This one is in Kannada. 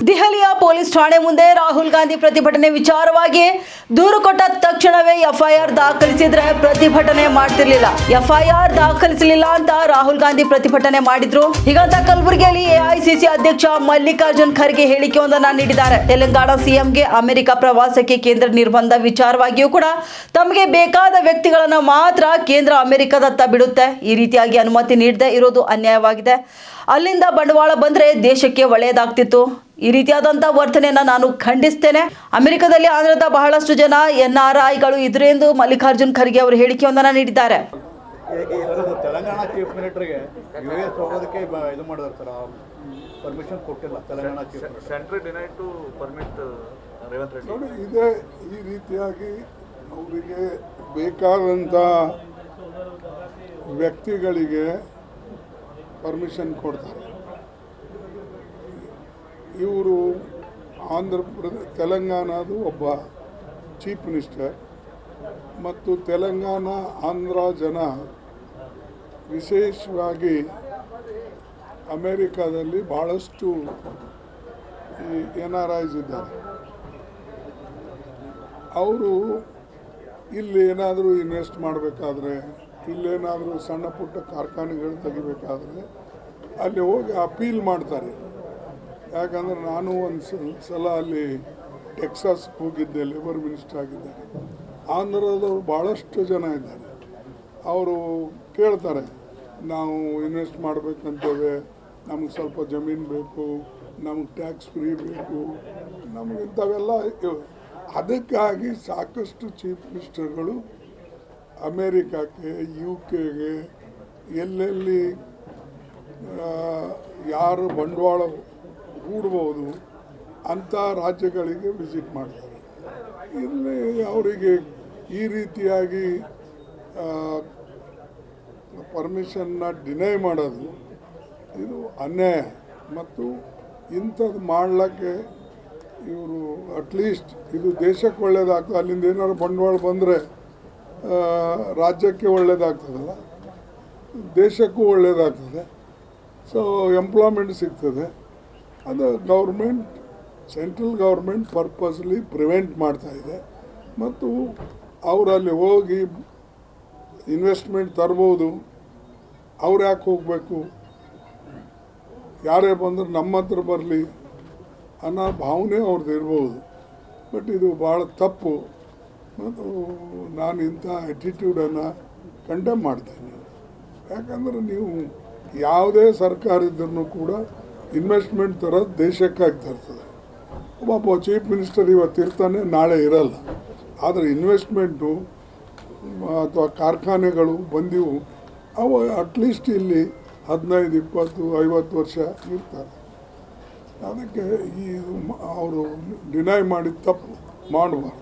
ದೆಹಲಿಯ ಪೊಲೀಸ್ ಠಾಣೆ ಮುಂದೆ ರಾಹುಲ್ ಗಾಂಧಿ ಪ್ರತಿಭಟನೆ ವಿಚಾರವಾಗಿ ದೂರು ಕೊಟ್ಟ ತಕ್ಷಣವೇ ಎಫ್ಐಆರ್ ದಾಖಲಿಸಿದ್ರೆ ಪ್ರತಿಭಟನೆ ಮಾಡ್ತಿರ್ಲಿಲ್ಲ. ಎಫ್ಐಆರ್ ದಾಖಲಿಸಲಿಲ್ಲ ಅಂತ ರಾಹುಲ್ ಗಾಂಧಿ ಪ್ರತಿಭಟನೆ ಮಾಡಿದ್ರು. ಹೀಗಂತ ಕಲಬುರಗಿಯಲ್ಲಿ ಎಐಸಿಸಿ ಅಧ್ಯಕ್ಷ ಮಲ್ಲಿಕಾರ್ಜುನ್ ಖರ್ಗೆ ಹೇಳಿಕೆಯೊಂದನ್ನು ನೀಡಿದ್ದಾರೆ. ತೆಲಂಗಾಣ ಸಿಎಂಗೆ ಅಮೆರಿಕ ಪ್ರವಾಸಕ್ಕೆ ಕೇಂದ್ರ ನಿರ್ಬಂಧ ವಿಚಾರವಾಗಿಯೂ ಕೂಡ ತಮಗೆ ಬೇಕಾದ ವ್ಯಕ್ತಿಗಳನ್ನು ಮಾತ್ರ ಕೇಂದ್ರ ಅಮೆರಿಕದತ್ತ ಬಿಡುತ್ತೆ. ಈ ರೀತಿಯಾಗಿ ಅನುಮತಿ ನೀಡದೆ ಇರೋದು ಅನ್ಯಾಯವಾಗಿದೆ. ಅಲ್ಲಿಂದ ಬಂಡವಾಳ ಬಂದರೆ ದೇಶಕ್ಕೆ ಒಳ್ಳೆಯದಾಗ್ತಿತ್ತು. ಈ ರೀತಿಯಾದಂಥ ವರ್ತನೆಯನ್ನು ನಾನು ಖಂಡಿಸ್ತೇನೆ. ಅಮೆರಿಕದಲ್ಲಿ ಆಂಧ್ರದ ಬಹಳಷ್ಟು ಜನ NRIಗಳು ಇದ್ರು ಎಂದು ಮಲ್ಲಿಕಾರ್ಜುನ್ ಖರ್ಗೆ ಅವರು ಹೇಳಿಕೆಯೊಂದನ್ನು ನೀಡಿದ್ದಾರೆ. ತೆಲಂಗಾಣ ಚೀಫ್ ಮಿನಿಸ್ಟರ್ಗೆ US ಹೋಗೋದಕ್ಕೆ ಇದು ಮಾಡಿದ್ರು ಸರ್, ಪರ್ಮಿಷನ್ ಕೊಟ್ಟಿಲ್ಲ Telangana chief minister. Central denied to permit Revanth Reddy. ನೋಡಿ, ಇದೇ ಈ ರೀತಿಯಾಗಿ ಅವರಿಗೆ ಬೇಕಾದಂಥ ವ್ಯಕ್ತಿಗಳಿಗೆ ಪರ್ಮಿಷನ್ ಕೊಡ್ತಾರೆ. ಇವರು ತೆಲಂಗಾಣದು ಒಬ್ಬ ಚೀಫ್ ಮಿನಿಸ್ಟರ್ ಮತ್ತು ತೆಲಂಗಾಣ ಆಂಧ್ರ ಜನ ವಿಶೇಷವಾಗಿ ಅಮೇರಿಕಾದಲ್ಲಿ ಭಾಳಷ್ಟು ಈ NRIs ಇದ್ದಾರೆ. ಅವರು ಇಲ್ಲಿ ಏನಾದರೂ ಇನ್ವೆಸ್ಟ್ ಮಾಡಬೇಕಾದ್ರೆ, ಇಲ್ಲೇನಾದರೂ ಸಣ್ಣ ಪುಟ್ಟ ಕಾರ್ಖಾನೆಗಳು ತೆಗಿಬೇಕಾದ್ರೆ ಅಲ್ಲಿ ಹೋಗಿ ಅಪೀಲ್ ಮಾಡ್ತಾರೆ. ಯಾಕಂದರೆ ನಾನು ಒಂದು ಸಲ ಅಲ್ಲಿ ಟೆಕ್ಸಾಸ್ಗೆ ಹೋಗಿದ್ದೆ, ಲೇಬರ್ ಮಿನಿಸ್ಟರ್ ಆಗಿದ್ದಾರೆ. ಆಂಧ್ರದವರು ಭಾಳಷ್ಟು ಜನ ಇದ್ದಾರೆ. ಅವರು ಕೇಳ್ತಾರೆ, ನಾವು ಇನ್ವೆಸ್ಟ್ ಮಾಡಬೇಕಂತೇವೆ, ನಮಗೆ ಸ್ವಲ್ಪ ಜಮೀನು ಬೇಕು, ನಮಗೆ ಟ್ಯಾಕ್ಸ್ ಫ್ರೀ ಬೇಕು, ನಮಗೆ ಇಂಥವೆಲ್ಲ ಇವೆ. ಅದಕ್ಕಾಗಿ ಸಾಕಷ್ಟು ಚೀಫ್ ಮಿನಿಸ್ಟರ್ಗಳು ಅಮೇರಿಕಕ್ಕೆ, UKಗೆ, ಎಲ್ಲೆಲ್ಲಿ ಯಾರು ಬಂಡವಾಳ ಹೂಡ್ಬೋದು ಅಂಥ ರಾಜ್ಯಗಳಿಗೆ ವಿಸಿಟ್ ಮಾಡ್ತಾರೆ. ಇಲ್ಲಿ ಅವರಿಗೆ ಈ ರೀತಿಯಾಗಿ ಪರ್ಮಿಷನ್ನ ಡಿನೈ ಮಾಡೋದು ಇದು ಅನ್ಯಾಯ. ಮತ್ತು ಇಂಥದ್ದು ಮಾಡಲಿಕ್ಕೆ ಇವರು ಅಟ್ಲೀಸ್ಟ್ ಇದು ದೇಶಕ್ಕೆ ಒಳ್ಳೆಯದಾಗ್ತದೆ. ಅಲ್ಲಿಂದ ಏನಾದ್ರು ಬಂಡವಾಳ ಬಂದರೆ ರಾಜ್ಯಕ್ಕೆ ಒಳ್ಳೆಯದಾಗ್ತದಲ್ಲ, ದೇಶಕ್ಕೂ ಒಳ್ಳೆಯದಾಗ್ತದೆ. ಸೊ ಎಂಪ್ಲಾಯ್ಮೆಂಟ್ ಸಿಗ್ತದೆ. ಅದು ಸೆಂಟ್ರಲ್ ಗೌರ್ಮೆಂಟ್ ಪರ್ಪಸ್ಲಿ ಪ್ರಿವೆಂಟ್ ಮಾಡ್ತಾಯಿದೆ. ಮತ್ತು ಅವರಲ್ಲಿ ಹೋಗಿ ಇನ್ವೆಸ್ಟ್ಮೆಂಟ್ ತರ್ಬೋದು. ಅವ್ರು ಯಾಕೆ ಹೋಗಬೇಕು, ಯಾರೇ ಬಂದರೂ ನಮ್ಮ ಹತ್ರ ಬರಲಿ ಅನ್ನೋ ಭಾವನೆ ಅವ್ರದ್ದು ಇರ್ಬೋದು. ಬಟ್ ಇದು ಭಾಳ ತಪ್ಪು ಮತ್ತು ನಾನು ಇಂಥ ಆ್ಯಟಿಟ್ಯೂಡನ್ನು ಕಂಡೆಮ್ ಮಾಡ್ತೇನೆ. ಯಾಕಂದರೆ ನೀವು ಯಾವುದೇ ಸರ್ಕಾರ ಇದ್ರೂ ಕೂಡ ಇನ್ವೆಸ್ಟ್ಮೆಂಟ್ ತರೋದು ದೇಶಕ್ಕಾಗಿ ತರ್ತದೆ. ಒಬ್ಬ ಚೀಫ್ ಮಿನಿಸ್ಟರ್ ಇವತ್ತು ಇರ್ತಾನೆ, ನಾಳೆ ಇರಲ್ಲ. ಆದರೆ ಇನ್ವೆಸ್ಟ್ಮೆಂಟು ಅಥವಾ ಕಾರ್ಖಾನೆಗಳು ಬಂದಿವು, ಅವು ಅಟ್ಲೀಸ್ಟ್ ಇಲ್ಲಿ 15, 20, 50 ವರ್ಷ ಇರ್ತಾರೆ. ಅದಕ್ಕೆ ಈ ಅವರು ಡಿನೈ ಮಾಡಿ ತಪ್ಪು ಮಾಡಬಾರ್ದು.